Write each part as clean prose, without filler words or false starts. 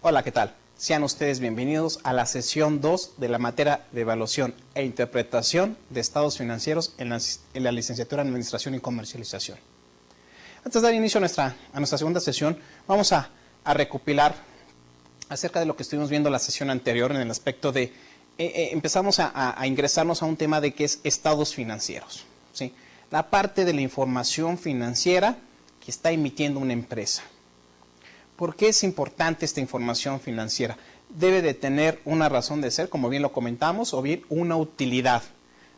Hola, ¿qué tal? Sean ustedes bienvenidos a la sesión 2 de la materia de evaluación e interpretación de estados financieros en la licenciatura en Administración y Comercialización. Antes de dar inicio a nuestra segunda sesión, vamos a recopilar acerca de lo que estuvimos viendo la sesión anterior en el aspecto de, empezamos a ingresarnos a un tema de que es estados financieros, ¿sí? La parte de la información financiera que está emitiendo una empresa. ¿Por qué es importante esta información financiera? Debe de tener una razón de ser, como bien lo comentamos, o bien una utilidad.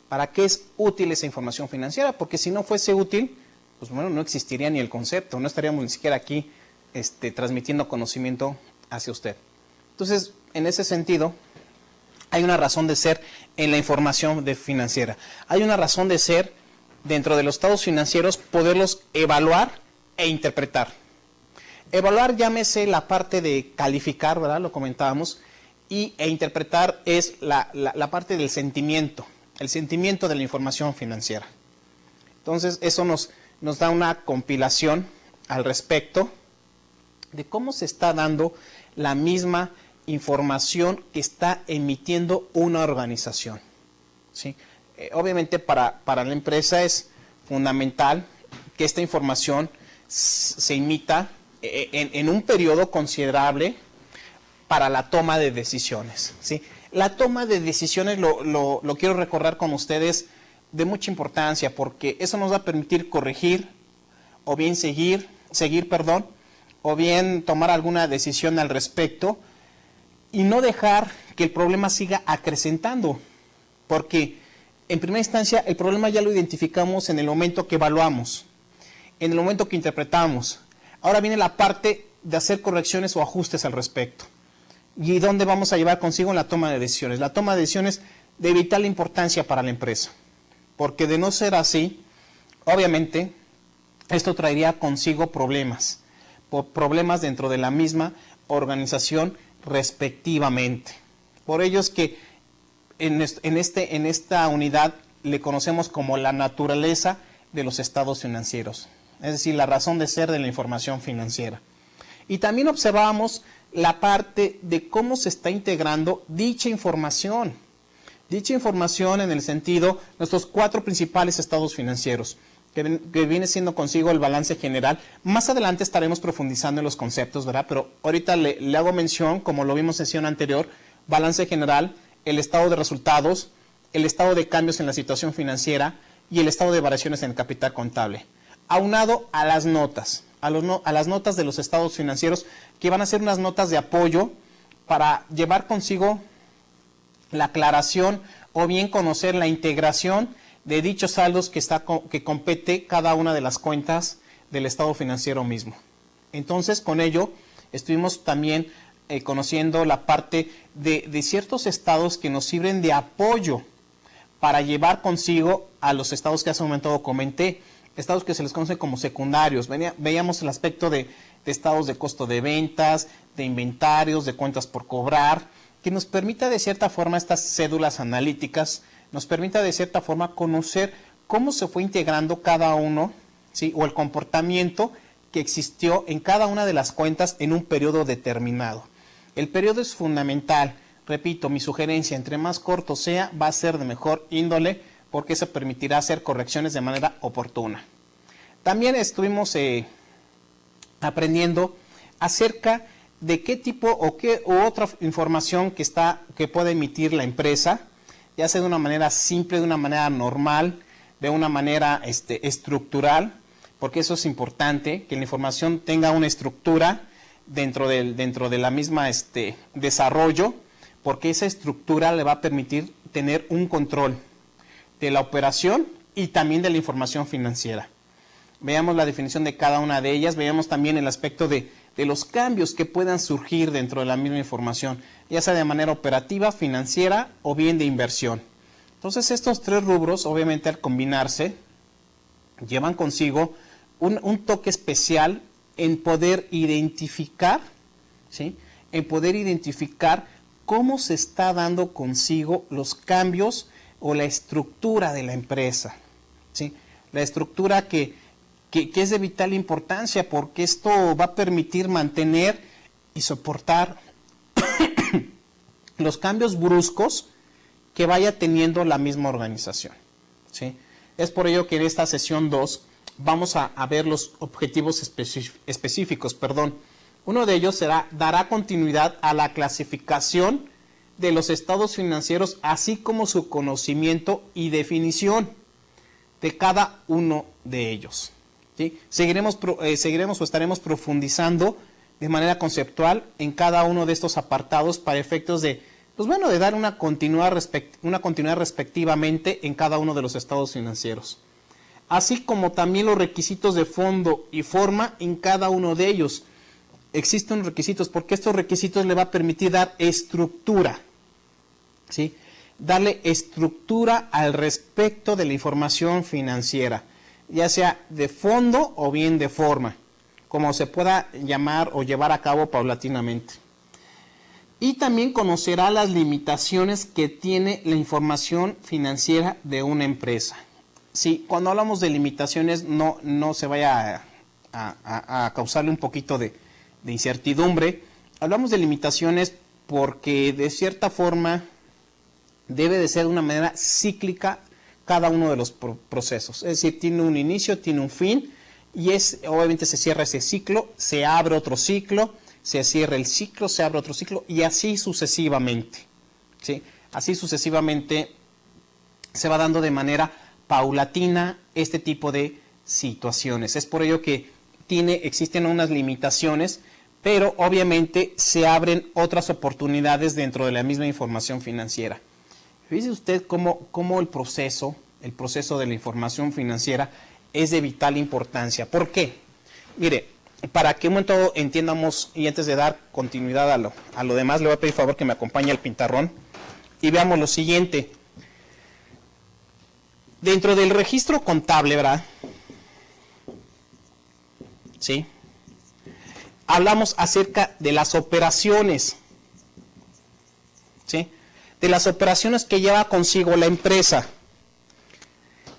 ¿Para qué es útil esa información financiera? Porque si no fuese útil, pues bueno, no existiría ni el concepto, no estaríamos ni siquiera aquí transmitiendo conocimiento hacia usted. Entonces, en ese sentido, hay una razón de ser en la información financiera. Hay una razón de ser dentro de los estados financieros, poderlos evaluar e interpretar. Evaluar, llámese la parte de calificar, ¿verdad? Lo comentábamos, e interpretar es la parte del sentimiento, el sentimiento de la información financiera. Entonces, eso nos da una compilación al respecto de cómo se está dando la misma información que está emitiendo una organización, ¿sí? Obviamente para la empresa es fundamental que esta información se emita en un periodo considerable para la toma de decisiones, ¿sí? La toma de decisiones, lo quiero recordar con ustedes, de mucha importancia, porque eso nos va a permitir corregir, o bien seguir, o bien tomar alguna decisión al respecto, y no dejar que el problema siga acrecentando, porque en primera instancia el problema ya lo identificamos en el momento que evaluamos, en el momento que interpretamos. Ahora viene la parte de hacer correcciones o ajustes al respecto. ¿Y dónde vamos a llevar consigo en la toma de decisiones? La toma de decisiones de vital importancia para la empresa. Porque de no ser así, obviamente, esto traería consigo problemas. Problemas dentro de la misma organización respectivamente. Por ello es que en esta unidad le conocemos como la naturaleza de los estados financieros. Es decir, la razón de ser de la información financiera. Y también observamos la parte de cómo se está integrando dicha información. Dicha información en el sentido, nuestros 4 principales estados financieros, que viene siendo consigo el balance general. Más adelante estaremos profundizando en los conceptos, ¿verdad? Pero ahorita le hago mención, como lo vimos en sesión anterior, balance general, el estado de resultados, el estado de cambios en la situación financiera y el estado de variaciones en el capital contable. Aunado a las notas, a las notas de los estados financieros, que van a ser unas notas de apoyo para llevar consigo la aclaración o bien conocer la integración de dichos saldos que compete cada una de las cuentas del estado financiero mismo. Entonces, con ello, estuvimos también conociendo la parte de ciertos estados que nos sirven de apoyo para llevar consigo a los estados que hace un momento comenté, estados que se les conoce como secundarios. Veíamos el aspecto de estados de costo de ventas, de inventarios, de cuentas por cobrar, que nos permita de cierta forma estas cédulas analíticas, nos permita de cierta forma conocer cómo se fue integrando cada uno, ¿sí? O el comportamiento que existió en cada una de las cuentas en un periodo determinado. El periodo es fundamental. Repito, mi sugerencia, entre más corto sea, va a ser de mejor índole, porque eso permitirá hacer correcciones de manera oportuna. También estuvimos aprendiendo acerca de qué tipo u otra información que puede emitir la empresa, ya sea de una manera simple, de una manera normal, de una manera estructural, porque eso es importante, que la información tenga una estructura dentro de la misma desarrollo, porque esa estructura le va a permitir tener un control de la operación y también de la información financiera. Veamos la definición de cada una de ellas, veamos también el aspecto de los cambios que puedan surgir dentro de la misma información, ya sea de manera operativa, financiera o bien de inversión. Entonces, estos 3 rubros, obviamente al combinarse, llevan consigo un toque especial en poder identificar, ¿sí? En poder identificar cómo se está dando consigo los cambios o la estructura de la empresa, ¿sí? La estructura que que es de vital importancia, porque esto va a permitir mantener y soportar los cambios bruscos que vaya teniendo la misma organización, ¿sí? Es por ello que en esta sesión 2 vamos a ver los objetivos específicos. Uno de ellos dará continuidad a la clasificación de los estados financieros, así como su conocimiento y definición de cada uno de ellos, ¿sí? Seguiremos o estaremos profundizando de manera conceptual en cada uno de estos apartados para efectos de, de dar una continuidad respectivamente en cada uno de los estados financieros, así como también los requisitos de fondo y forma en cada uno de ellos. Existen requisitos porque estos requisitos le va a permitir dar estructura, ¿sí? Darle estructura al respecto de la información financiera, ya sea de fondo o bien de forma, como se pueda llamar o llevar a cabo paulatinamente. Y también conocerá las limitaciones que tiene la información financiera de una empresa. Sí, cuando hablamos de limitaciones no se vaya a causarle un poquito de incertidumbre. Hablamos de limitaciones porque de cierta forma debe de ser de una manera cíclica cada uno de los procesos. Es decir, tiene un inicio, tiene un fin, y obviamente se cierra ese ciclo, se abre otro ciclo, se cierra el ciclo, se abre otro ciclo, y así sucesivamente, ¿sí? Así sucesivamente se va dando de manera paulatina este tipo de situaciones. Es por ello que existen unas limitaciones, pero obviamente se abren otras oportunidades dentro de la misma información financiera. Fíjese usted cómo el proceso de la información financiera es de vital importancia. ¿Por qué? Mire, para que un momento entiendamos, y antes de dar continuidad a lo demás, le voy a pedir favor que me acompañe al pizarrón y veamos lo siguiente. Dentro del registro contable, ¿verdad? ¿Sí? Hablamos acerca de las operaciones, ¿sí? De las operaciones que lleva consigo la empresa.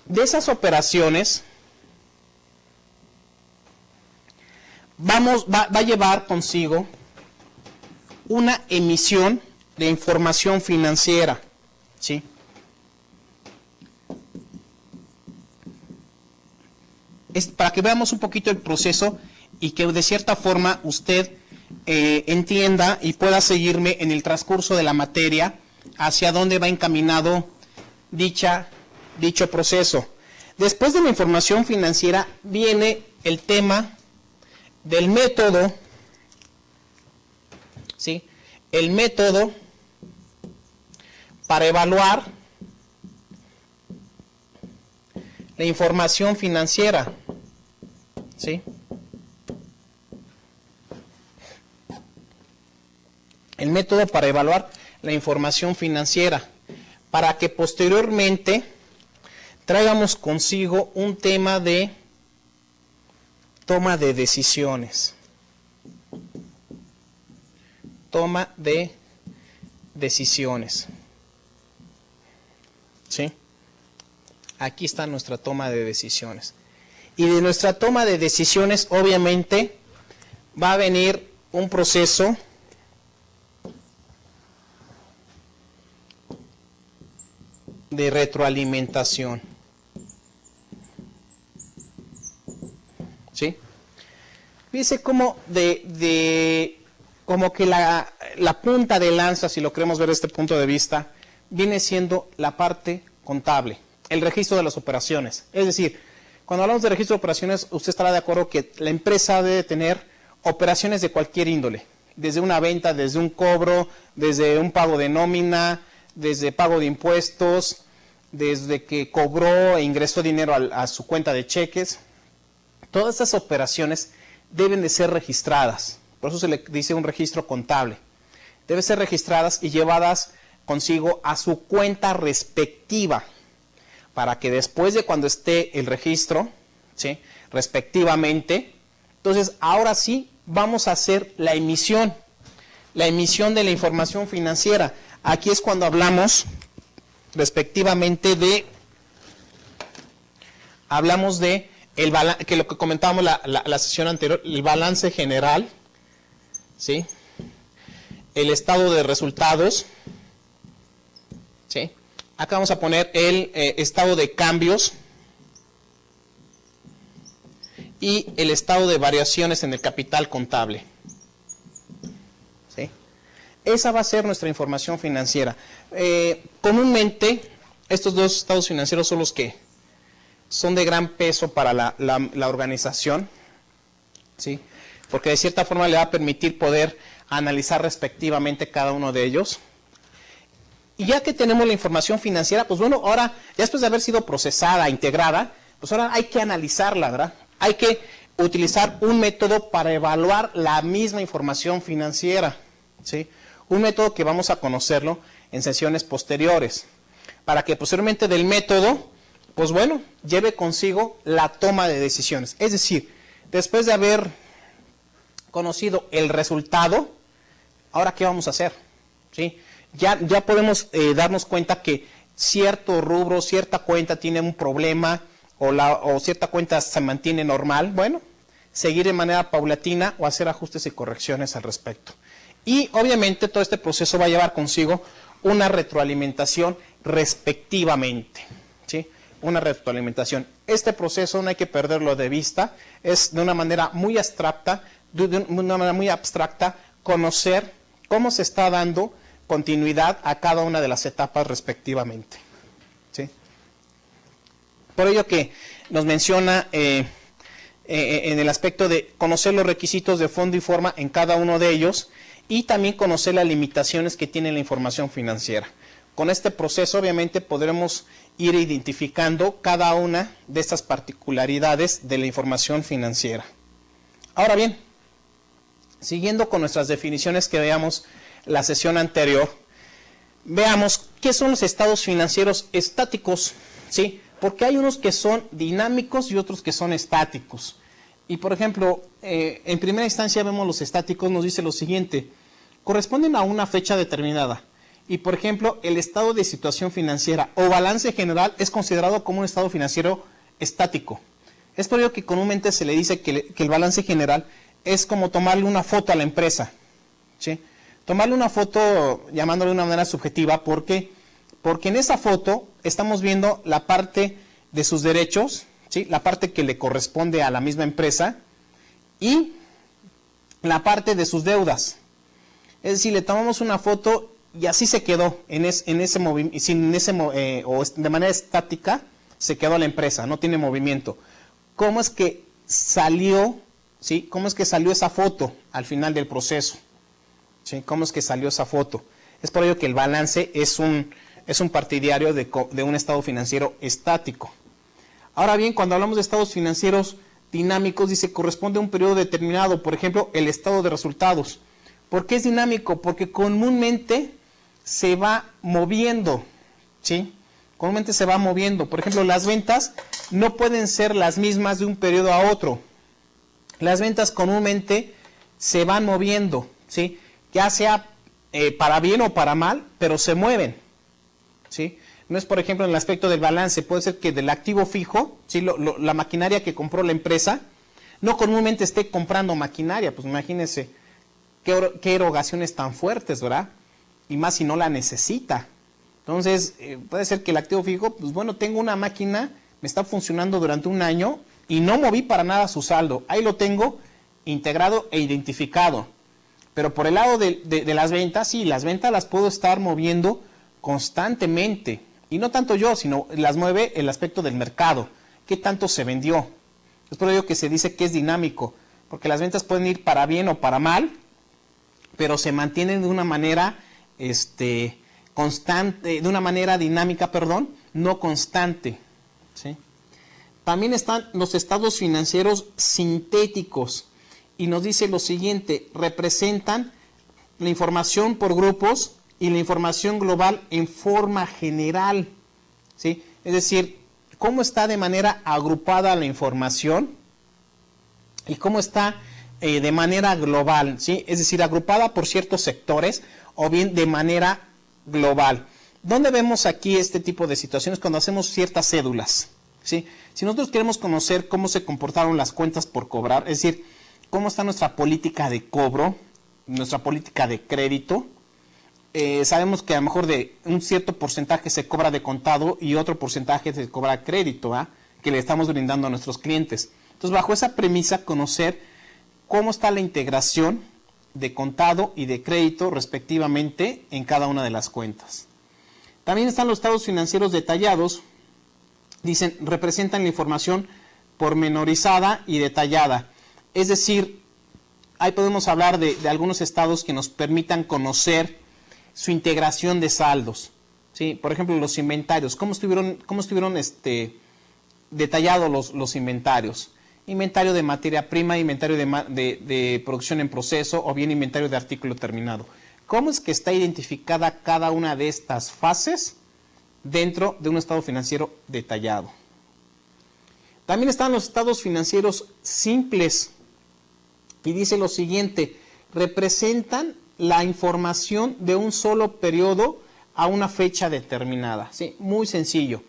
De esas operaciones va a llevar consigo una emisión de información financiera, ¿sí? Es para que veamos un poquito el proceso y que de cierta forma usted entienda y pueda seguirme en el transcurso de la materia hacia dónde va encaminado dicho proceso. Después de la información financiera viene el tema del método, ¿sí? El método para evaluar la información financiera, ¿sí? El método para evaluar la información financiera, para que posteriormente traigamos consigo un tema de toma de decisiones. Toma de decisiones. ¿Sí? Aquí está nuestra toma de decisiones. Y de nuestra toma de decisiones, obviamente, va a venir un proceso de retroalimentación. ¿Sí? Fíjese cómo como que la punta de lanza, si lo queremos ver desde este punto de vista, viene siendo la parte contable, el registro de las operaciones. Es decir, cuando hablamos de registro de operaciones, usted estará de acuerdo que la empresa debe tener operaciones de cualquier índole, desde una venta, desde un cobro, desde un pago de nómina, desde pago de impuestos, desde que cobró e ingresó dinero a su cuenta de cheques. Todas estas operaciones deben de ser registradas, por eso se le dice un registro contable. Deben ser registradas y llevadas consigo a su cuenta respectiva, para que después de cuando esté el registro, ¿sí?, respectivamente, entonces ahora sí vamos a hacer la emisión de la información financiera. Aquí es cuando hablamos respectivamente de que lo que comentábamos la sesión anterior, el balance general, ¿sí? el estado de resultados, ¿sí? Acá vamos a poner el estado de cambios y el estado de variaciones en el capital contable, ¿sí? Esa va a ser nuestra información financiera. Comúnmente, estos dos estados financieros son los que son de gran peso para la organización, ¿sí? Porque de cierta forma le va a permitir poder analizar respectivamente cada uno de ellos. Y ya que tenemos la información financiera, pues bueno, ahora, ya después de haber sido procesada, integrada, pues ahora hay que analizarla, ¿verdad? Hay que utilizar un método para evaluar la misma información financiera, ¿sí? Un método que vamos a conocerlo en sesiones posteriores, para que posteriormente del método, pues bueno, lleve consigo la toma de decisiones. Es decir, después de haber conocido el resultado, ahora ¿qué vamos a hacer? ¿Sí? Ya podemos darnos cuenta que cierto rubro, cierta cuenta tiene un problema o cierta cuenta se mantiene normal. Bueno, seguir de manera paulatina o hacer ajustes y correcciones al respecto. Y obviamente todo este proceso va a llevar consigo una retroalimentación respectivamente, ¿sí? Una retroalimentación. Este proceso no hay que perderlo de vista, es de una manera muy abstracta, conocer cómo se está dando continuidad a cada una de las etapas respectivamente, ¿sí? Por ello que nos menciona en el aspecto de conocer los requisitos de fondo y forma en cada uno de ellos y también conocer las limitaciones que tiene la información financiera. Con este proceso obviamente podremos ir identificando cada una de estas particularidades de la información financiera. Ahora bien, siguiendo con nuestras definiciones que veamos la sesión anterior, veamos qué son los estados financieros estáticos, ¿sí? Porque hay unos que son dinámicos y otros que son estáticos. Y por ejemplo, en primera instancia vemos los estáticos, nos dice lo siguiente: corresponden a una fecha determinada. Y por ejemplo, el estado de situación financiera o balance general es considerado como un estado financiero estático. Es por ello que comúnmente se le dice que el balance general es como tomarle una foto a la empresa, ¿sí? Tomarle una foto llamándole de una manera subjetiva, ¿por qué? Porque en esa foto estamos viendo la parte de sus derechos, ¿sí? La parte que le corresponde a la misma empresa y la parte de sus deudas. Es decir, le tomamos una foto y así se quedó o de manera estática se quedó la empresa, no tiene movimiento. ¿Cómo es que salió, ¿sí? ¿Cómo es que salió esa foto al final del proceso? ¿Sí? ¿Cómo es que salió esa foto? Es por ello que el balance es un partidario de un estado financiero estático. Ahora bien, cuando hablamos de estados financieros dinámicos, dice corresponde a un periodo determinado, por ejemplo, el estado de resultados. ¿Por qué es dinámico? Porque comúnmente se va moviendo, ¿sí? Comúnmente se va moviendo. Por ejemplo, las ventas no pueden ser las mismas de un periodo a otro. Las ventas comúnmente se van moviendo, ¿sí? Ya sea para bien o para mal, pero se mueven, ¿sí? No es, por ejemplo, en el aspecto del balance, puede ser que del activo fijo, ¿sí? La maquinaria que compró la empresa, no comúnmente esté comprando maquinaria, pues imagínense qué erogaciones tan fuertes, ¿verdad? Y más si no la necesita. Entonces, puede ser que el activo fijo, pues bueno, tengo una máquina, me está funcionando durante un año y no moví para nada su saldo. Ahí lo tengo integrado e identificado. Pero por el lado de las ventas, sí, las ventas las puedo estar moviendo constantemente. Y no tanto yo, sino las mueve el aspecto del mercado. ¿Qué tanto se vendió? Es por ello que se dice que es dinámico, porque las ventas pueden ir para bien o para mal, pero se mantienen de una manera constante, de una manera dinámica, no constante, ¿sí? También están los estados financieros sintéticos. Y nos dice lo siguiente: representan la información por grupos y la información global en forma general, ¿sí? Es decir, cómo está de manera agrupada la información y cómo está de manera global, ¿sí? Es decir, agrupada por ciertos sectores o bien de manera global. ¿Dónde vemos aquí este tipo de situaciones? Cuando hacemos ciertas cédulas, ¿sí? Si nosotros queremos conocer cómo se comportaron las cuentas por cobrar, es decir, cómo está nuestra política de cobro, nuestra política de crédito, sabemos que a lo mejor de un cierto porcentaje se cobra de contado y otro porcentaje se cobra crédito, que le estamos brindando a nuestros clientes. Entonces, bajo esa premisa, conocer cómo está la integración de contado y de crédito respectivamente en cada una de las cuentas. También están los estados financieros detallados. Dicen, representan la información pormenorizada y detallada. Es decir, ahí podemos hablar de algunos estados que nos permitan conocer su integración de saldos. ¿Sí? Por ejemplo, los inventarios. ¿Cómo estuvieron detallados los inventarios? Inventario de materia prima, inventario de producción en proceso o bien inventario de artículo terminado. ¿Cómo es que está identificada cada una de estas fases dentro de un estado financiero detallado? También están los estados financieros simples y dice lo siguiente: representan la información de un solo periodo a una fecha determinada. ¿Sí? Muy sencillo.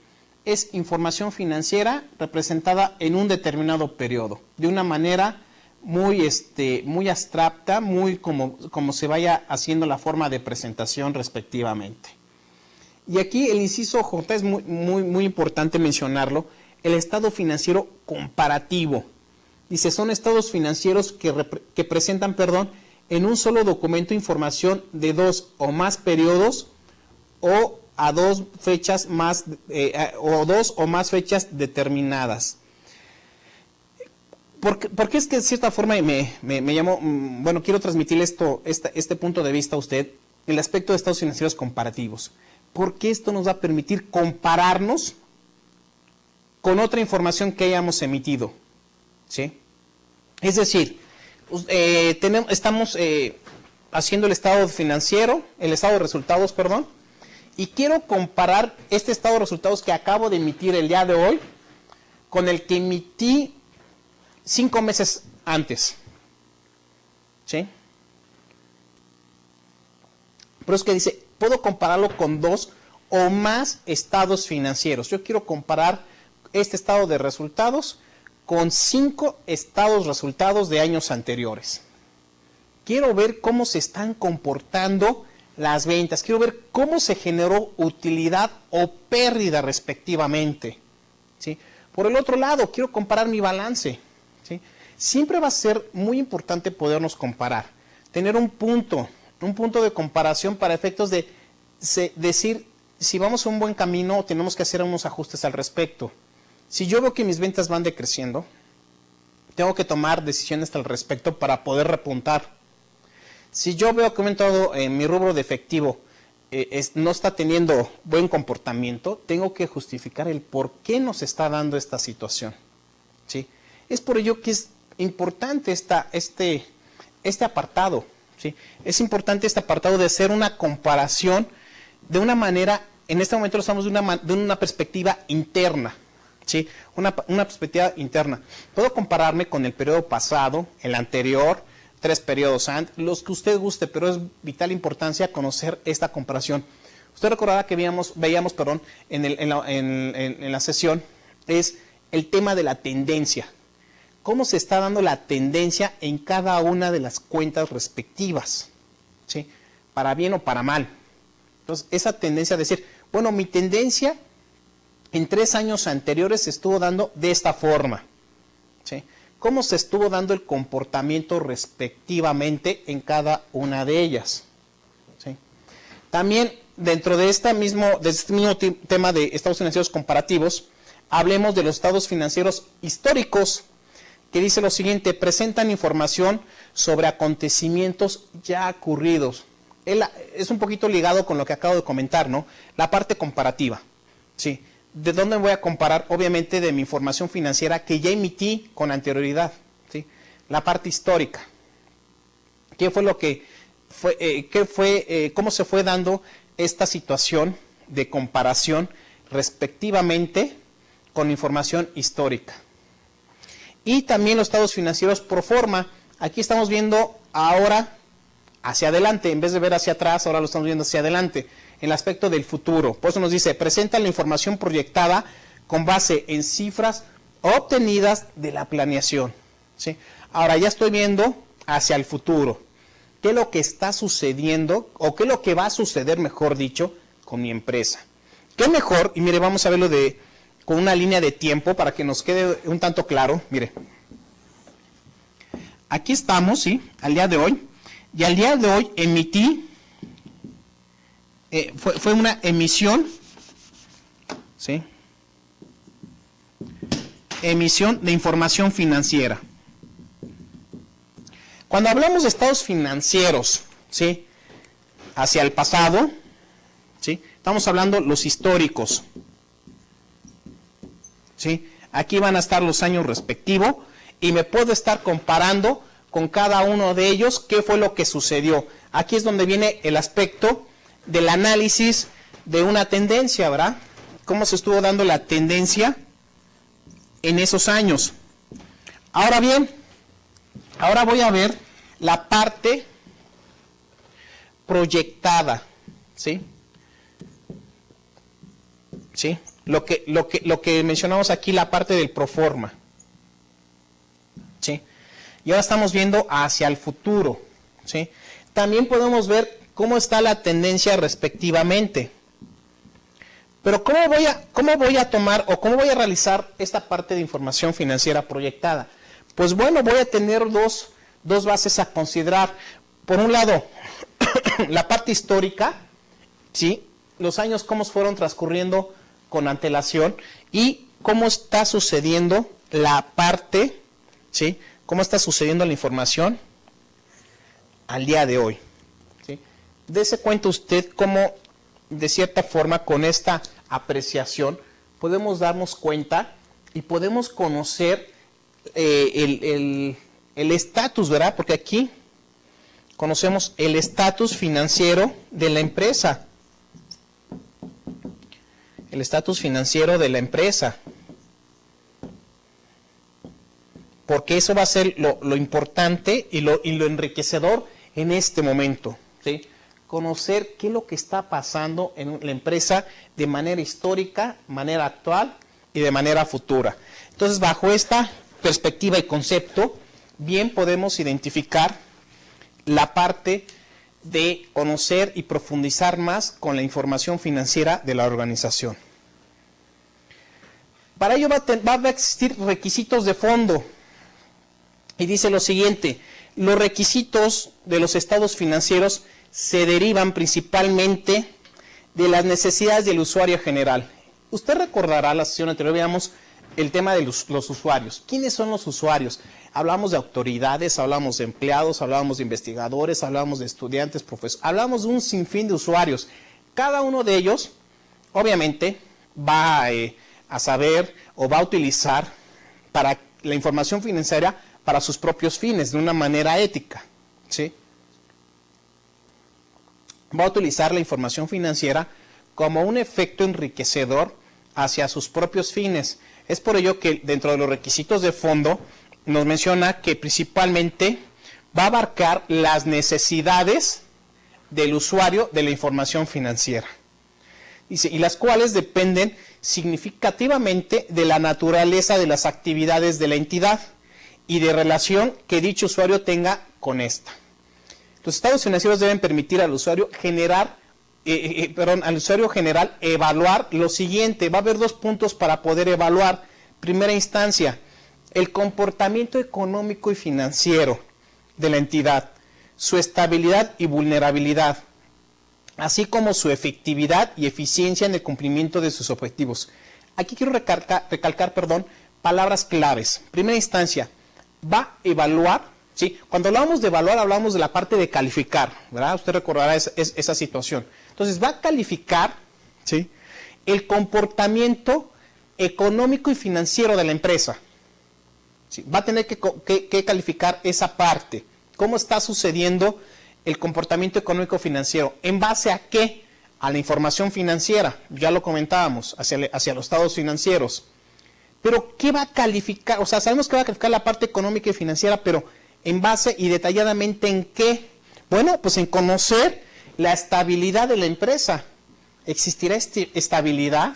Es información financiera representada en un determinado periodo, de una manera muy abstracta, muy como se vaya haciendo la forma de presentación respectivamente. Y aquí el inciso J es muy importante mencionarlo, el estado financiero comparativo. Dice, son estados financieros que presentan, en un solo documento información de 2 o más periodos o a 2 fechas más o 2 o más fechas determinadas. Porque es que de cierta forma me llamó, quiero transmitir este punto de vista a usted, el aspecto de estados financieros comparativos. Porque esto nos va a permitir compararnos con otra información que hayamos emitido. ¿Sí? Es decir, estamos haciendo el estado financiero, el estado de resultados, y quiero comparar este estado de resultados que acabo de emitir el día de hoy con el que emití 5 meses antes. ¿Sí? Pero es que dice, puedo compararlo con 2 o más estados financieros. Yo quiero comparar este estado de resultados con 5 estados resultados de años anteriores. Quiero ver cómo se están comportando las ventas. Quiero ver cómo se generó utilidad o pérdida respectivamente. ¿Sí? Por el otro lado, quiero comparar mi balance. ¿Sí? Siempre va a ser muy importante podernos comparar. Tener un punto de comparación para efectos de decir si vamos a un buen camino o tenemos que hacer unos ajustes al respecto. Si yo veo que mis ventas van decreciendo, tengo que tomar decisiones al respecto para poder repuntar. Si yo veo que aumentado en mi rubro de efectivo no está teniendo buen comportamiento, tengo que justificar el por qué nos está dando esta situación. ¿Sí? Es por ello que es importante este apartado. ¿Sí? Es importante este apartado de hacer una comparación de una manera, en este momento lo estamos de una perspectiva interna. ¿Sí? Una perspectiva interna. Puedo compararme con el periodo pasado, el anterior, 3 periodos antes, los que usted guste, pero es vital importancia conocer esta comparación. Usted recordará que veíamos en la sesión, es el tema de la tendencia. ¿Cómo se está dando la tendencia en cada una de las cuentas respectivas? ¿Sí? Para bien o para mal. Entonces, esa tendencia a decir, bueno, mi tendencia en 3 años anteriores se estuvo dando de esta forma. ¿Sí? ¿Cómo se estuvo dando el comportamiento respectivamente en cada una de ellas? ¿Sí? También, dentro de este mismo tema de estados financieros comparativos, hablemos de los estados financieros históricos, que dice lo siguiente: presentan información sobre acontecimientos ya ocurridos. Es un poquito ligado con lo que acabo de comentar, ¿no? La parte comparativa. ¿Sí? ¿De dónde voy a comparar? Obviamente de mi información financiera que ya emití con anterioridad. ¿Sí? La parte histórica. ¿Qué fue lo que fue? ¿Cómo se fue dando esta situación de comparación respectivamente con información histórica? Y también los estados financieros pro forma. Aquí estamos viendo ahora hacia adelante, en vez de ver hacia atrás, ahora lo estamos viendo hacia adelante, en el aspecto del futuro. Por eso nos dice, presenta la información proyectada con base en cifras obtenidas de la planeación. ¿Sí? Ahora ya estoy viendo hacia el futuro. qué es lo que está sucediendo, o qué es lo que va a suceder, mejor dicho, con mi empresa. ¿Qué mejor? Y mire, vamos a verlo con una línea de tiempo para que nos quede un tanto claro. Mire, aquí estamos, ¿sí? Al día de hoy. Y al día de hoy emití, fue una emisión, ¿sí? Emisión de información financiera. Cuando hablamos de estados financieros, ¿sí? Hacia el pasado, ¿sí? Estamos hablando los históricos, ¿sí? Aquí van a estar los años respectivos y me puedo estar comparando con cada uno de ellos qué fue lo que sucedió. Aquí es donde viene el aspecto del análisis de una tendencia, ¿verdad? Cómo se estuvo dando la tendencia en esos años. Ahora bien, ahora voy a ver la parte proyectada, ¿sí? ¿Sí? Lo que mencionamos aquí, la parte del proforma, ¿sí? Y ahora estamos viendo hacia el futuro, ¿sí? También podemos ver cómo está la tendencia respectivamente. Pero ¿cómo voy a tomar o cómo voy a realizar esta parte de información financiera proyectada? Pues bueno, voy a tener dos bases a considerar. Por un lado, la parte histórica, ¿sí? Los años cómo fueron transcurriendo con antelación y cómo está sucediendo la parte, ¿sí? Cómo está sucediendo la información al día de hoy, ¿sí? Dese cuenta usted cómo, de cierta forma, con esta apreciación, podemos darnos cuenta y podemos conocer el estatus, ¿verdad? Porque aquí conocemos el estatus financiero de la empresa. El estatus financiero de la empresa. Porque eso va a ser lo importante y lo enriquecedor en este momento, ¿sí? Conocer qué es lo que está pasando en la empresa de manera histórica, manera actual y de manera futura. Entonces, bajo esta perspectiva y concepto, bien podemos identificar la parte de conocer y profundizar más con la información financiera de la organización. Para ello va a existir requisitos de fondo. Y dice lo siguiente: los requisitos de los estados financieros se derivan principalmente de las necesidades del usuario general. Usted recordará, la sesión anterior veíamos el tema de los usuarios. ¿Quiénes son los usuarios? Hablamos de autoridades, hablamos de empleados, hablamos de investigadores, hablamos de estudiantes, profesores, hablamos de un sinfín de usuarios. Cada uno de ellos, obviamente, va a saber o va a utilizar para la información financiera para sus propios fines, de una manera ética, ¿sí? Va a utilizar la información financiera como un efecto enriquecedor hacia sus propios fines. Es por ello que dentro de los requisitos de fondo nos menciona que principalmente va a abarcar las necesidades del usuario de la información financiera. Dice, y las cuales dependen significativamente de la naturaleza de las actividades de la entidad y de relación que dicho usuario tenga con esta. Los estados financieros deben permitir al usuario general evaluar lo siguiente. Va a haber dos puntos para poder evaluar. Primera instancia, el comportamiento económico y financiero de la entidad, su estabilidad y vulnerabilidad, así como su efectividad y eficiencia en el cumplimiento de sus objetivos. Aquí quiero recalcar, palabras claves. Primera instancia, va a evaluar. ¿Sí? Cuando hablamos de evaluar, hablamos de la parte de calificar, ¿verdad? Usted recordará esa situación. Entonces, va a calificar, ¿sí?, el comportamiento económico y financiero de la empresa. ¿Sí? Va a tener que calificar esa parte. ¿Cómo está sucediendo el comportamiento económico financiero? ¿En base a qué? A la información financiera. Ya lo comentábamos, hacia los estados financieros. Pero, ¿qué va a calificar? O sea, sabemos que va a calificar la parte económica y financiera, pero ¿en base y detalladamente en qué? Bueno, pues en conocer la estabilidad de la empresa. ¿Existirá estabilidad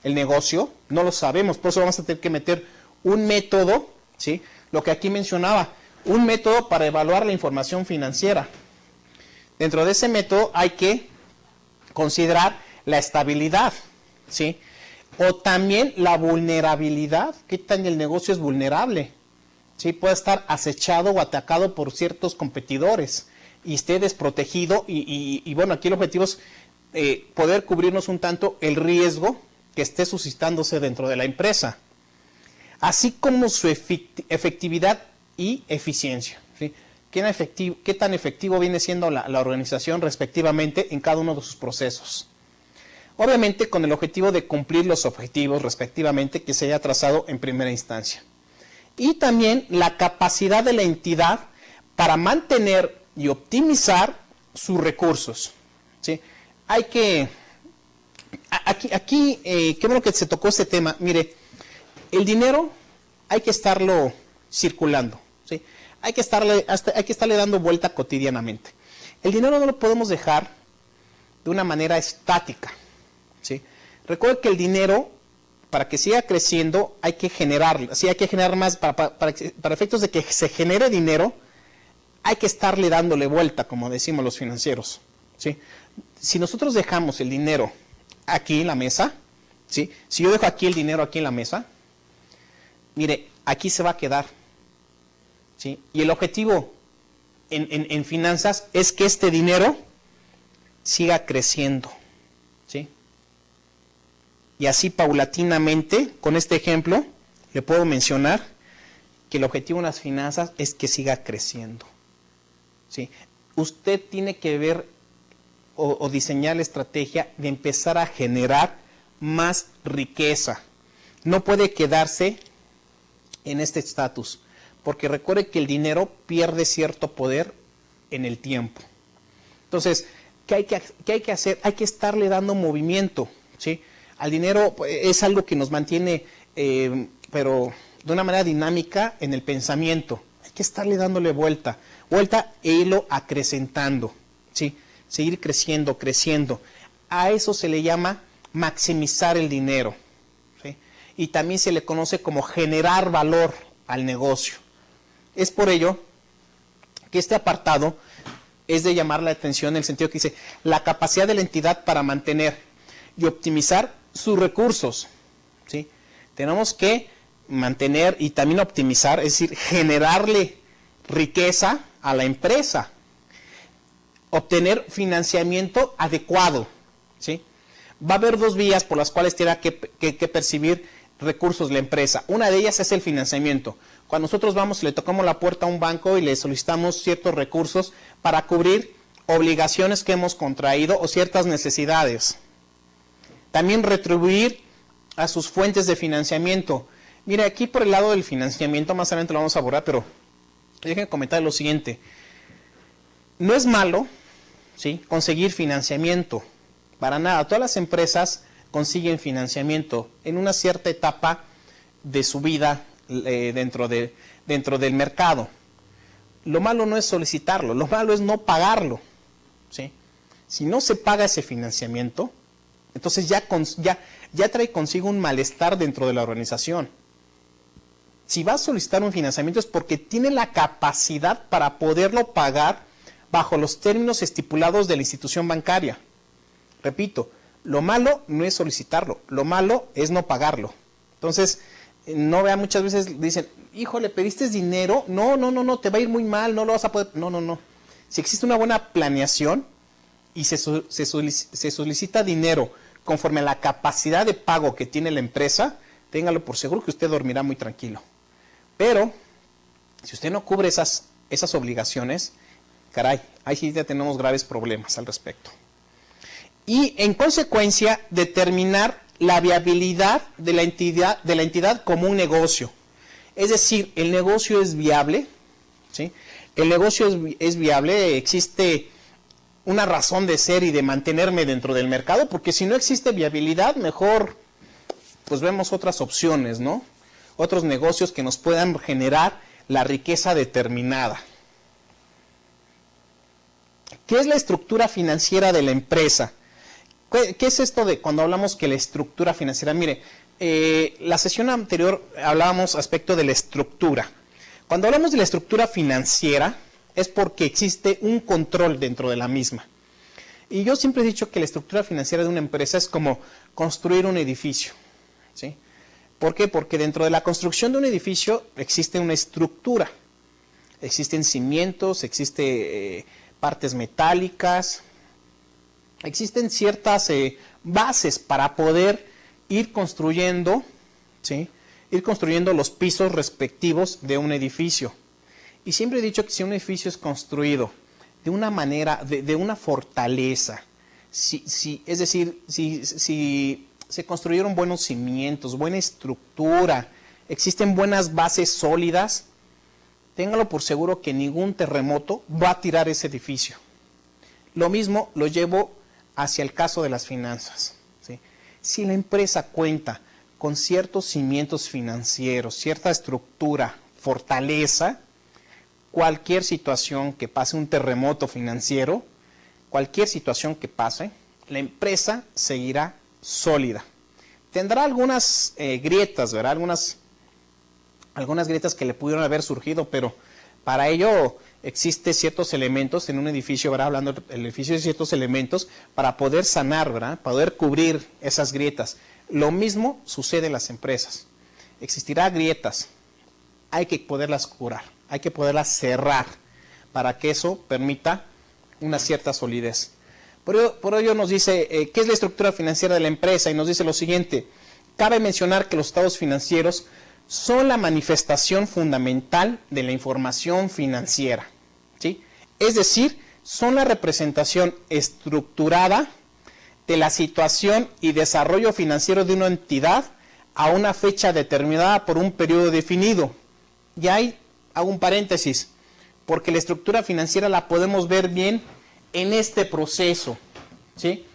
el negocio? No lo sabemos, por eso vamos a tener que meter un método, ¿sí? Lo que aquí mencionaba, un método para evaluar la información financiera, dentro de ese método hay que considerar la estabilidad, ¿sí? O también la vulnerabilidad. ¿Qué tan el negocio es vulnerable? ¿Sí? Puede estar acechado o atacado por ciertos competidores y esté desprotegido y bueno, aquí el objetivo es poder cubrirnos un tanto el riesgo que esté suscitándose dentro de la empresa, así como su efectividad y eficiencia, ¿sí? ¿Qué tan efectivo viene siendo la organización respectivamente en cada uno de sus procesos? Obviamente con el objetivo de cumplir los objetivos respectivamente que se haya trazado en primera instancia. Y también la capacidad de la entidad para mantener y optimizar sus recursos, ¿sí? Hay que... Aquí qué bueno que se tocó este tema. Mire, el dinero hay que estarlo circulando, ¿sí? Hay que estarle dando vuelta cotidianamente. El dinero no lo podemos dejar de una manera estática, ¿sí? Recuerde que el dinero, para que siga creciendo, hay que generarlo, ¿sí? Hay que generar más, para efectos de que se genere dinero, hay que estarle dándole vuelta, como decimos los financieros, ¿sí? Si nosotros dejamos el dinero aquí en la mesa, ¿sí? Si yo dejo aquí el dinero aquí en la mesa, mire, aquí se va a quedar, ¿sí? Y el objetivo en finanzas es que este dinero siga creciendo, ¿sí? Y así paulatinamente, con este ejemplo, le puedo mencionar que el objetivo en las finanzas es que siga creciendo, ¿sí? Usted tiene que ver o diseñar la estrategia de empezar a generar más riqueza. No puede quedarse en este estatus, porque recuerde que el dinero pierde cierto poder en el tiempo. Entonces, ¿qué hay que hacer? Hay que estarle dando movimiento, ¿sí? Al dinero es algo que nos mantiene, pero de una manera dinámica en el pensamiento. Hay que estarle dándole vuelta e irlo acrecentando, ¿sí? Seguir creciendo, creciendo. A eso se le llama maximizar el dinero, ¿sí? Y también se le conoce como generar valor al negocio. Es por ello que este apartado es de llamar la atención en el sentido que dice la capacidad de la entidad para mantener y optimizar sus recursos, ¿sí? Tenemos que mantener y también optimizar, es decir, generarle riqueza a la empresa, obtener financiamiento adecuado, ¿sí? Va a haber dos vías por las cuales tiene que percibir recursos la empresa. Una de ellas es el financiamiento. Cuando nosotros vamos y le tocamos la puerta a un banco y le solicitamos ciertos recursos para cubrir obligaciones que hemos contraído o ciertas necesidades. También retribuir a sus fuentes de financiamiento. Mire, aquí por el lado del financiamiento, más adelante lo vamos a abordar, pero déjenme comentar lo siguiente. No es malo, ¿sí?, conseguir financiamiento, para nada. Todas las empresas consiguen financiamiento en una cierta etapa de su vida dentro del mercado. Lo malo no es solicitarlo, lo malo es no pagarlo, ¿sí? Si no se paga ese financiamiento, entonces ya trae consigo un malestar dentro de la organización. Si va a solicitar un financiamiento es porque tiene la capacidad para poderlo pagar bajo los términos estipulados de la institución bancaria. Repito, lo malo no es solicitarlo, lo malo es no pagarlo. Entonces, no vea, muchas veces dicen, híjole, pediste dinero, no, te va a ir muy mal, no lo vas a poder. No. Si existe una buena planeación y se solicita dinero conforme a la capacidad de pago que tiene la empresa, téngalo por seguro que usted dormirá muy tranquilo. Pero, si usted no cubre esas obligaciones, caray, ahí sí ya tenemos graves problemas al respecto. Y, en consecuencia, determinar la viabilidad de la entidad como un negocio. Es decir, el negocio es viable, ¿sí? El negocio es viable, existe una razón de ser y de mantenerme dentro del mercado, porque si no existe viabilidad, mejor pues vemos otras opciones, ¿no? Otros negocios que nos puedan generar la riqueza determinada. ¿Qué es la estructura financiera de la empresa? ¿Qué es esto de cuando hablamos que la estructura financiera? Mire, la sesión anterior hablábamos aspecto de la estructura. Cuando hablamos de la estructura financiera, es porque existe un control dentro de la misma. Y yo siempre he dicho que la estructura financiera de una empresa es como construir un edificio, ¿sí? ¿Por qué? Porque dentro de la construcción de un edificio existe una estructura. Existen cimientos, existen partes metálicas, existen ciertas bases para poder ir construyendo, ¿sí? Ir construyendo los pisos respectivos de un edificio. Y siempre he dicho que si un edificio es construido de una manera, de una fortaleza, es decir, si se construyeron buenos cimientos, buena estructura, existen buenas bases sólidas, téngalo por seguro que ningún terremoto va a tirar ese edificio. Lo mismo lo llevo hacia el caso de las finanzas, ¿sí? Si la empresa cuenta con ciertos cimientos financieros, cierta estructura, fortaleza, cualquier situación que pase, un terremoto financiero, cualquier situación que pase, la empresa seguirá sólida. Tendrá algunas grietas, ¿verdad? Algunas grietas que le pudieron haber surgido, pero para ello existen ciertos elementos en un edificio, ¿verdad? Hablando del edificio de ciertos elementos para poder sanar, ¿verdad? Poder cubrir esas grietas. Lo mismo sucede en las empresas. Existirá grietas, hay que poderlas curar, hay que poderlas cerrar para que eso permita una cierta solidez. Por ello nos dice, ¿qué es la estructura financiera de la empresa? Y nos dice lo siguiente: cabe mencionar que los estados financieros son la manifestación fundamental de la información financiera, ¿sí? Es decir, son la representación estructurada de la situación y desarrollo financiero de una entidad a una fecha determinada por un periodo definido. Y ahí hago un paréntesis, porque la estructura financiera la podemos ver bien en este proceso, ¿sí?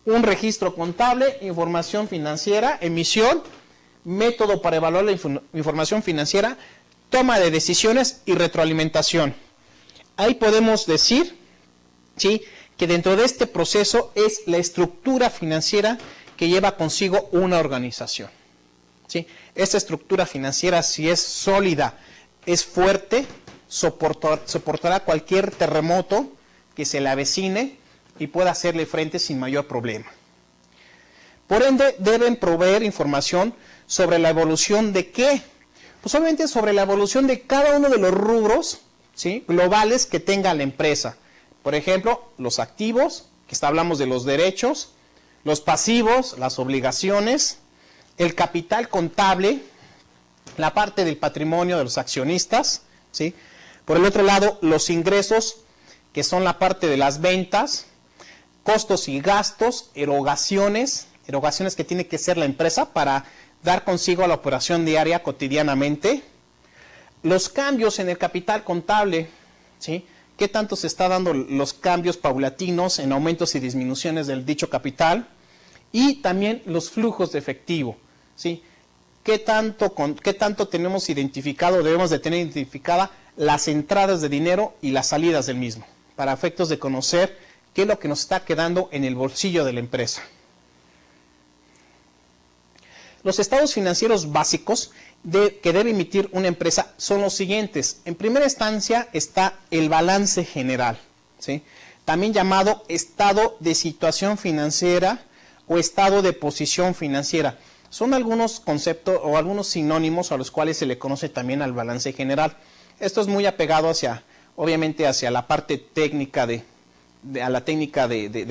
Un registro contable, información financiera, emisión, método para evaluar la información financiera, toma de decisiones y retroalimentación. Ahí podemos decir, ¿sí?, que dentro de este proceso es la estructura financiera que lleva consigo una organización, ¿sí? Esta estructura financiera, si es sólida, es fuerte, soportará cualquier terremoto que se le avecine y pueda hacerle frente sin mayor problema. Por ende, deben proveer información sobre la evolución de ¿qué? Pues obviamente sobre la evolución de cada uno de los rubros, ¿sí?, globales que tenga la empresa. Por ejemplo, los activos, hablamos de los derechos, los pasivos, las obligaciones, el capital contable, la parte del patrimonio de los accionistas, ¿sí? Por el otro lado, los ingresos, que son la parte de las ventas, costos y gastos, erogaciones que tiene que hacer la empresa para dar consigo a la operación diaria cotidianamente, los cambios en el capital contable, ¿sí? ¿Qué tanto se está dando los cambios paulatinos en aumentos y disminuciones del dicho capital? Y también los flujos de efectivo, ¿sí? ¿Qué tanto tenemos identificado, debemos de tener identificada las entradas de dinero y las salidas del mismo, para efectos de conocer qué es lo que nos está quedando en el bolsillo de la empresa? Los estados financieros básicos que debe emitir una empresa son los siguientes. En primera instancia está el balance general, ¿sí?, también llamado estado de situación financiera o estado de posición financiera. Son algunos conceptos o algunos sinónimos a los cuales se le conoce también al balance general. Esto es muy apegado obviamente hacia la parte técnica de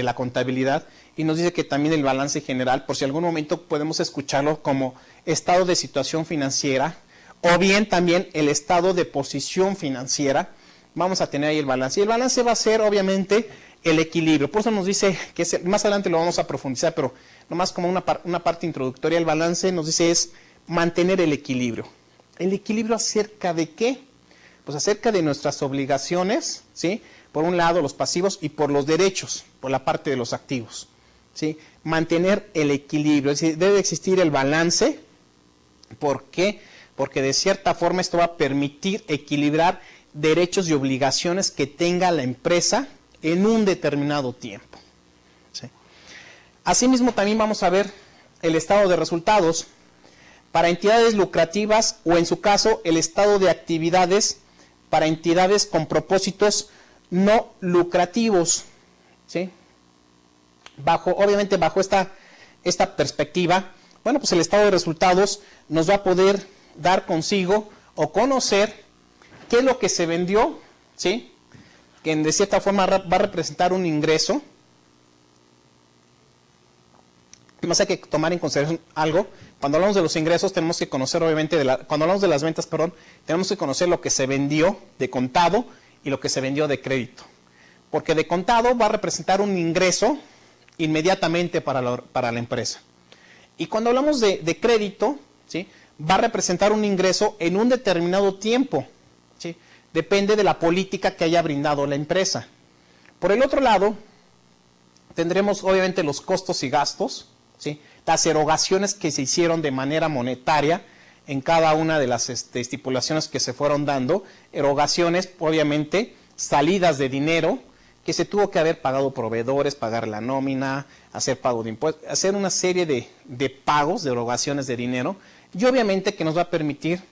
la contabilidad, y nos dice que también el balance general, por si algún momento podemos escucharlo como estado de situación financiera, o bien también el estado de posición financiera, vamos a tener ahí el balance. Y el balance va a ser obviamente el equilibrio. Por eso nos dice que más adelante lo vamos a profundizar, pero nomás como una parte introductoria, el balance nos dice es mantener el equilibrio. ¿El equilibrio acerca de qué? Pues acerca de nuestras obligaciones, ¿sí?, por un lado los pasivos, y por los derechos, por la parte de los activos, ¿sí? Mantener el equilibrio, es decir, debe existir el balance. ¿Por qué? Porque de cierta forma esto va a permitir equilibrar derechos y obligaciones que tenga la empresa en un determinado tiempo, ¿sí? Asimismo, también vamos a ver el estado de resultados para entidades lucrativas, o en su caso el estado de actividades para entidades con propósitos no lucrativos, ¿sí? Obviamente bajo esta perspectiva, bueno, pues el estado de resultados nos va a poder dar consigo o conocer qué es lo que se vendió, ¿sí? Que de cierta forma va a representar un ingreso. Además hay que tomar en consideración algo. Cuando hablamos de los ingresos tenemos que conocer obviamente, cuando hablamos de las ventas, perdón, tenemos que conocer lo que se vendió de contado y lo que se vendió de crédito. Porque de contado va a representar un ingreso inmediatamente para la empresa. Y cuando hablamos de crédito, ¿sí? Va a representar un ingreso en un determinado tiempo, ¿sí? Depende de la política que haya brindado la empresa. Por el otro lado, tendremos obviamente los costos y gastos, ¿sí? Las erogaciones que se hicieron de manera monetaria en cada una de las estipulaciones que se fueron dando, erogaciones, obviamente, salidas de dinero, que se tuvo que haber pagado proveedores, pagar la nómina, hacer pago de impuestos, hacer una serie de pagos, de erogaciones de dinero, y obviamente que nos va a permitir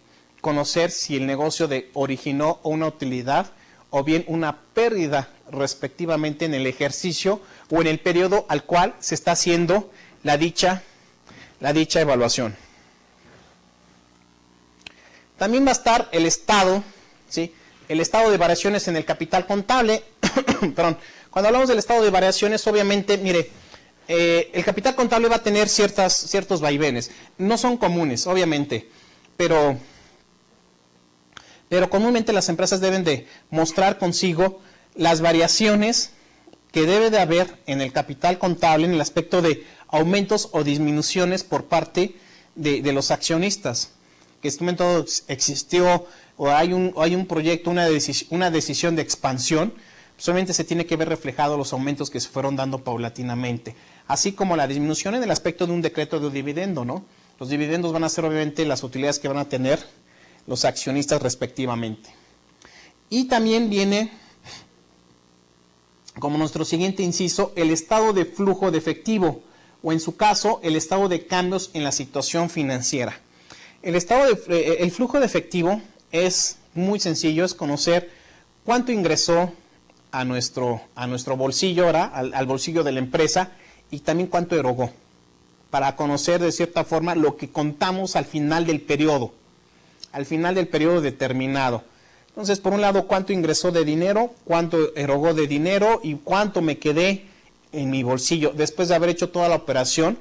conocer si el negocio originó una utilidad o bien una pérdida respectivamente en el ejercicio o en el periodo al cual se está haciendo la dicha evaluación. También va a estar el estado, ¿sí? El estado de variaciones en el capital contable. Perdón. Cuando hablamos del estado de variaciones, obviamente, mire, el capital contable va a tener ciertos vaivenes. No son comunes, obviamente, pero comúnmente las empresas deben de mostrar consigo las variaciones que debe de haber en el capital contable en el aspecto de aumentos o disminuciones por parte de los accionistas. Que en este momento existió o hay un proyecto, una decisión de expansión, solamente se tiene que ver reflejado los aumentos que se fueron dando paulatinamente, así como la disminución en el aspecto de un decreto de dividendo, ¿no? Los dividendos van a ser obviamente las utilidades que van a tener los accionistas respectivamente. Y también viene, como nuestro siguiente inciso, el estado de flujo de efectivo, o en su caso, el estado de cambios en la situación financiera. El flujo de efectivo es muy sencillo, es conocer cuánto ingresó a nuestro bolsillo ahora, al bolsillo de la empresa, y también cuánto erogó, para conocer de cierta forma lo que contamos al final del periodo determinado. Entonces, por un lado, cuánto ingresó de dinero, cuánto erogó de dinero y cuánto me quedé en mi bolsillo después de haber hecho toda la operación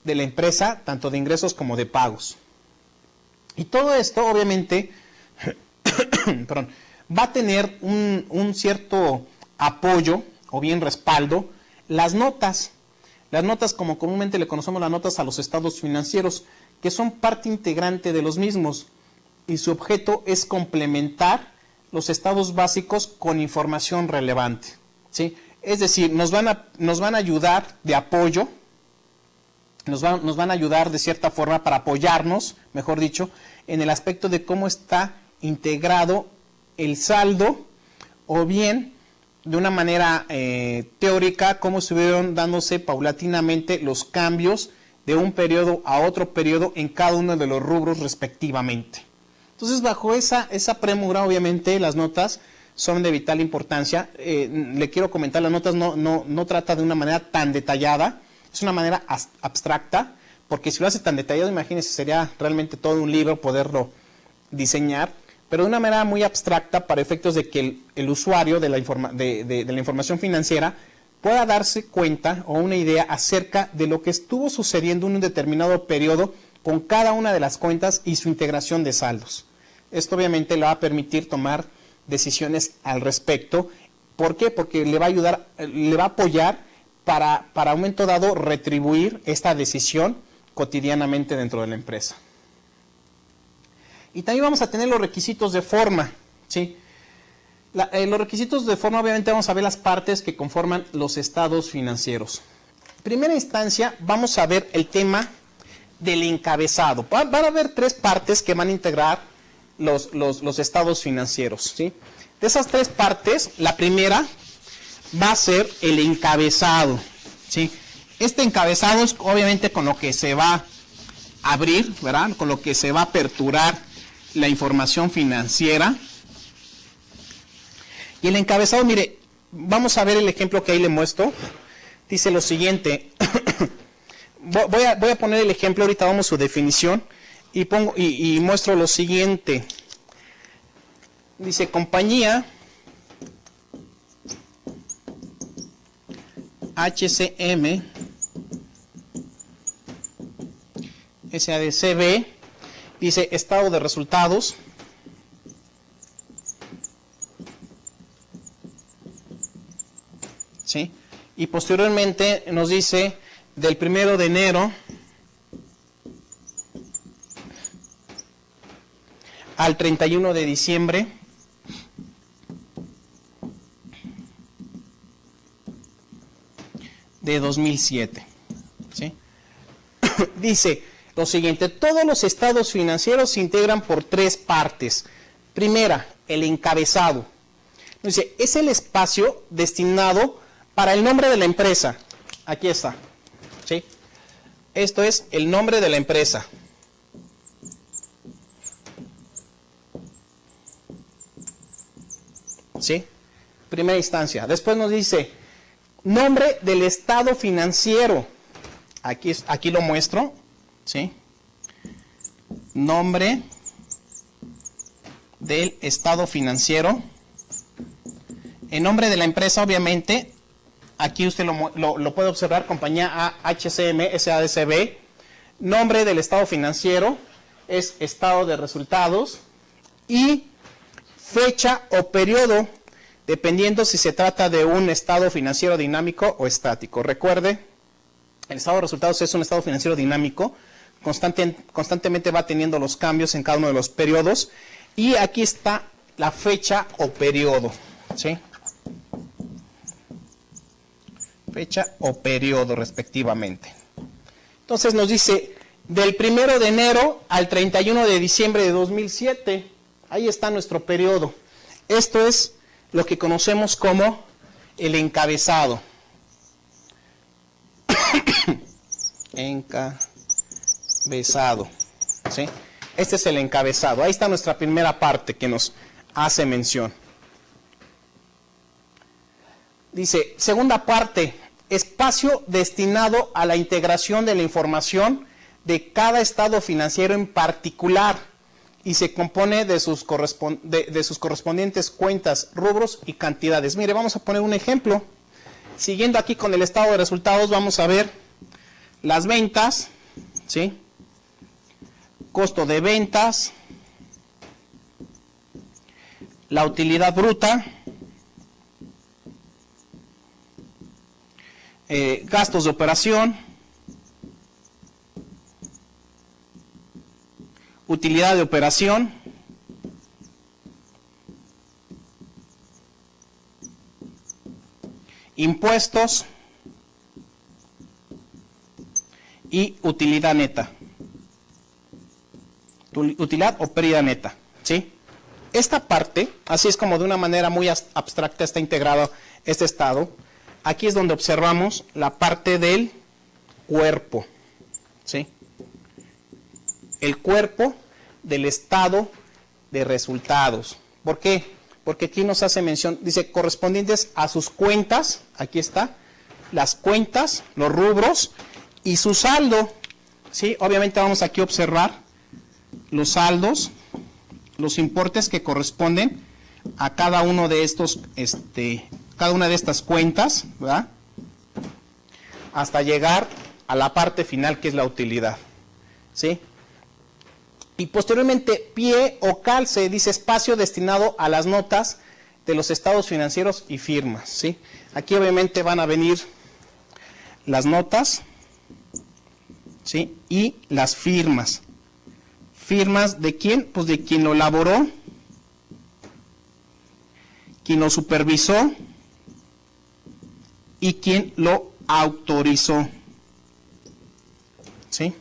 de la empresa, tanto de ingresos como de pagos. Y todo esto, obviamente, perdón, va a tener un cierto apoyo o bien respaldo, las notas, como comúnmente le conocemos las notas a los estados financieros, que son parte integrante de los mismos, y su objeto es complementar los estados básicos con información relevante, ¿sí? Es decir, nos van a ayudar de apoyo, nos van a ayudar de cierta forma para apoyarnos, mejor dicho, en el aspecto de cómo está integrado el saldo, o bien de una manera teórica, cómo estuvieron dándose paulatinamente los cambios de un periodo a otro periodo en cada uno de los rubros respectivamente. Entonces, bajo esa premura, obviamente, las notas son de vital importancia. Le quiero comentar, las notas no trata de una manera tan detallada, es una manera abstracta, porque si lo hace tan detallado, imagínense, sería realmente todo un libro poderlo diseñar, pero de una manera muy abstracta para efectos de que el usuario de la información financiera pueda darse cuenta o una idea acerca de lo que estuvo sucediendo en un determinado periodo con cada una de las cuentas y su integración de saldos. Esto obviamente le va a permitir tomar decisiones al respecto. ¿Por qué? Porque le va a ayudar, le va a apoyar para un momento dado retribuir esta decisión cotidianamente dentro de la empresa. Y también vamos a tener los requisitos de forma, ¿sí? Los requisitos de forma, obviamente vamos a ver las partes que conforman los estados financieros. En primera instancia vamos a ver el tema del encabezado. Van a haber tres partes que van a integrar los estados financieros, ¿sí? De esas tres partes, la primera va a ser el encabezado, ¿sí? Este encabezado es obviamente con lo que se va a abrir, ¿verdad? Con lo que se va a aperturar la información financiera. Y el encabezado, mire, vamos a ver el ejemplo que ahí le muestro. Dice lo siguiente. Voy a poner el ejemplo, ahorita vamos a su definición y muestro lo siguiente. Dice compañía HCM SADCB, dice estado de resultados. ¿Sí? Y posteriormente nos dice del 1 de enero al 31 de diciembre de 2007. ¿Sí? Dice lo siguiente: todos los estados financieros se integran por tres partes. Primera, el encabezado. Dice, es el espacio destinado para el nombre de la empresa. Aquí está. ¿Sí? Esto es el nombre de la empresa. ¿Sí? Primera instancia. Después nos dice nombre del estado financiero. Aquí lo muestro. ¿Sí? Nombre del estado financiero. El nombre de la empresa, obviamente. Aquí usted lo puede observar, compañía HCM SADCB. Nombre del estado financiero es estado de resultados. Y fecha o periodo, dependiendo si se trata de un estado financiero dinámico o estático. Recuerde, el estado de resultados es un estado financiero dinámico. Constantemente va teniendo los cambios en cada uno de los periodos. Y aquí está la fecha o periodo. ¿Sí? Fecha o periodo respectivamente. Entonces nos dice del 1 de enero al 31 de diciembre de 2007. Ahí está nuestro periodo. Esto es lo que conocemos como el encabezado. Encabezado. ¿Sí? Este es el encabezado. Ahí está nuestra primera parte que nos hace mención. Dice, segunda parte, espacio destinado a la integración de la información de cada estado financiero en particular y se compone de sus correspondientes cuentas, rubros y cantidades. Mire, vamos a poner un ejemplo. Siguiendo aquí con el estado de resultados, vamos a ver las ventas, ¿sí? Costo de ventas, la utilidad bruta, gastos de operación, utilidad de operación, impuestos y utilidad neta. Utilidad o pérdida neta, ¿sí? Esta parte, así es como de una manera muy abstracta está integrado este estado. Aquí es donde observamos la parte del cuerpo, ¿sí? El cuerpo del estado de resultados. ¿Por qué? Porque aquí nos hace mención, dice, correspondientes a sus cuentas, aquí está, las cuentas, los rubros y su saldo, ¿sí? Obviamente vamos aquí a observar los saldos, los importes que corresponden a cada uno de estos, cada una de estas cuentas, ¿verdad? Hasta llegar a la parte final que es la utilidad, ¿sí? Y posteriormente, pie o calce, dice espacio destinado a las notas de los estados financieros y firmas, ¿sí? Aquí obviamente van a venir las notas, ¿sí? Y las firmas. ¿Firmas de quién? Pues de quien lo elaboró, quien lo supervisó y quien lo autorizó, ¿sí?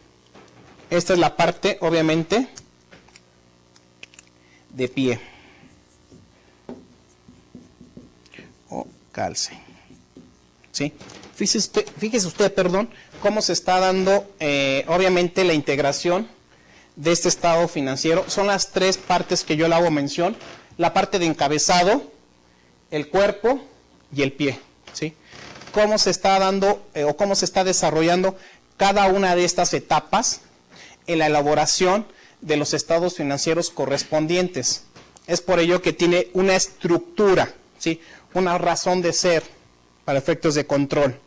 Esta es la parte, obviamente, de pie o calce, ¿sí? Fíjese usted, cómo se está dando, obviamente, la integración de este estado financiero. Son las tres partes que yo le hago mención. La parte de encabezado, el cuerpo y el pie, ¿sí? Cómo se está dando o cómo se está desarrollando cada una de estas etapas en la elaboración de los estados financieros correspondientes. Es por ello que tiene una estructura, ¿sí? Una razón de ser para efectos de control.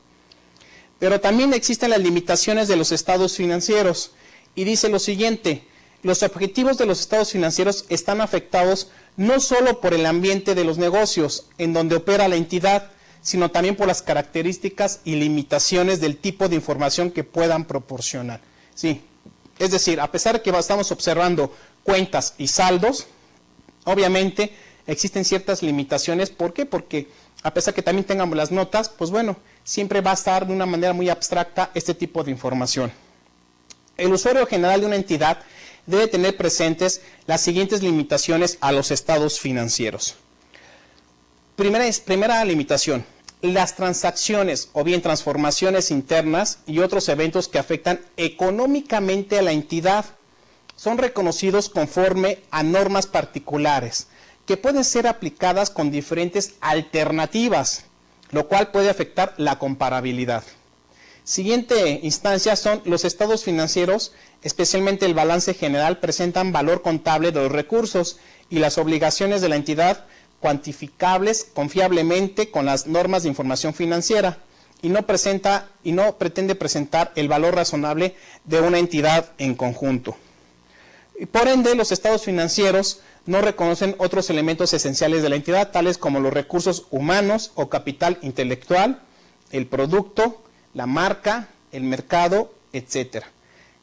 Pero también existen las limitaciones de los estados financieros y dice lo siguiente: los objetivos de los estados financieros están afectados no solo por el ambiente de los negocios en donde opera la entidad, sino también por las características y limitaciones del tipo de información que puedan proporcionar. Sí, es decir, a pesar de que estamos observando cuentas y saldos, obviamente existen ciertas limitaciones. ¿Por qué? Porque a pesar que también tengamos las notas, pues bueno, siempre va a estar de una manera muy abstracta este tipo de información. El usuario general de una entidad debe tener presentes las siguientes limitaciones a los estados financieros. Primera limitación: las transacciones o bien transformaciones internas y otros eventos que afectan económicamente a la entidad son reconocidos conforme a normas particulares que pueden ser aplicadas con diferentes alternativas, lo cual puede afectar la comparabilidad. Siguiente instancia son los estados financieros, especialmente el balance general, presentan valor contable de los recursos y las obligaciones de la entidad cuantificables confiablemente con las normas de información financiera y no pretende presentar el valor razonable de una entidad en conjunto. Y por ende, los estados financieros no reconocen otros elementos esenciales de la entidad, tales como los recursos humanos o capital intelectual, el producto, la marca, el mercado, etc.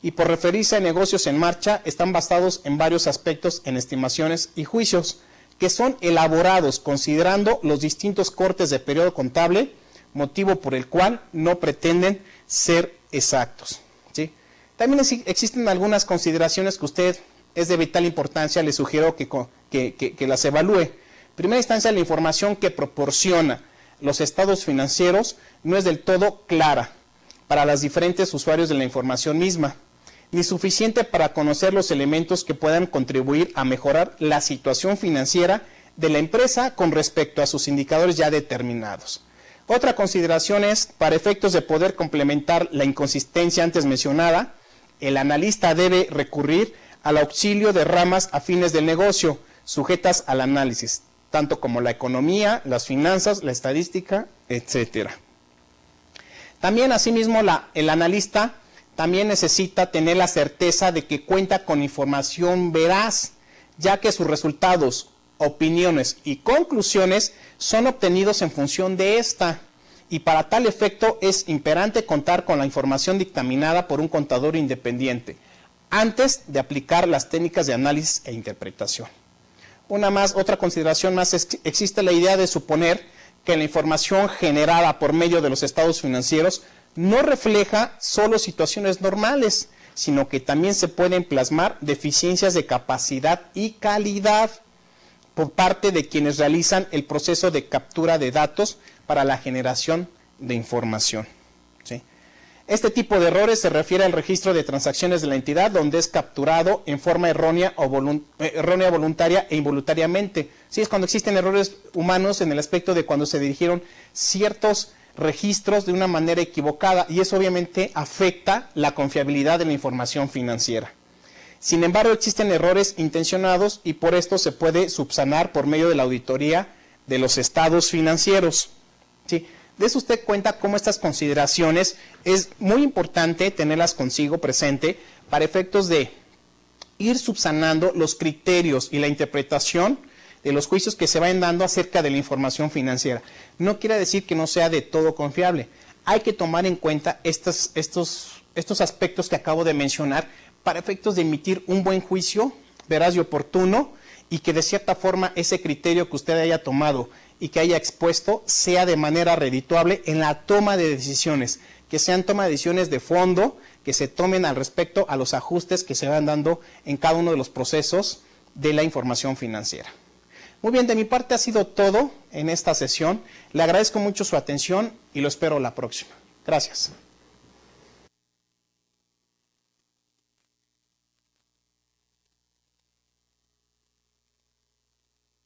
Y por referirse a negocios en marcha, están basados en varios aspectos en estimaciones y juicios, que son elaborados considerando los distintos cortes de periodo contable, motivo por el cual no pretenden ser exactos, ¿sí? También existen algunas consideraciones que usted es de vital importancia, le sugiero que las evalúe. En primera instancia, la información que proporciona los estados financieros no es del todo clara para los diferentes usuarios de la información misma, ni suficiente para conocer los elementos que puedan contribuir a mejorar la situación financiera de la empresa con respecto a sus indicadores ya determinados. Otra consideración es, para efectos de poder complementar la inconsistencia antes mencionada, el analista debe recurrir al auxilio de ramas afines del negocio, sujetas al análisis, tanto como la economía, las finanzas, la estadística, etc. También, asimismo, el analista también necesita tener la certeza de que cuenta con información veraz, ya que sus resultados, opiniones y conclusiones son obtenidos en función de esta, y para tal efecto es imperante contar con la información dictaminada por un contador independiente, antes de aplicar las técnicas de análisis e interpretación. Otra consideración más es que existe la idea de suponer que la información generada por medio de los estados financieros no refleja solo situaciones normales, sino que también se pueden plasmar deficiencias de capacidad y calidad por parte de quienes realizan el proceso de captura de datos para la generación de información, ¿sí? Este tipo de errores se refiere al registro de transacciones de la entidad donde es capturado en forma errónea voluntaria e involuntariamente. Sí, es cuando existen errores humanos en el aspecto de cuando se dirigieron ciertos registros de una manera equivocada, y eso obviamente afecta la confiabilidad de la información financiera. Sin embargo, existen errores intencionados y por esto se puede subsanar por medio de la auditoría de los estados financieros, ¿sí? Dese usted cuenta cómo estas consideraciones es muy importante tenerlas consigo presente para efectos de ir subsanando los criterios y la interpretación de los juicios que se vayan dando acerca de la información financiera. No quiere decir que no sea de todo confiable. Hay que tomar en cuenta estos aspectos que acabo de mencionar para efectos de emitir un buen juicio, veraz y oportuno, y que de cierta forma ese criterio que usted haya tomado y que haya expuesto sea de manera redituable en la toma de decisiones, que sean toma de decisiones de fondo, que se tomen al respecto a los ajustes que se van dando en cada uno de los procesos de la información financiera. Muy bien, de mi parte ha sido todo en esta sesión. Le agradezco mucho su atención y lo espero la próxima. Gracias.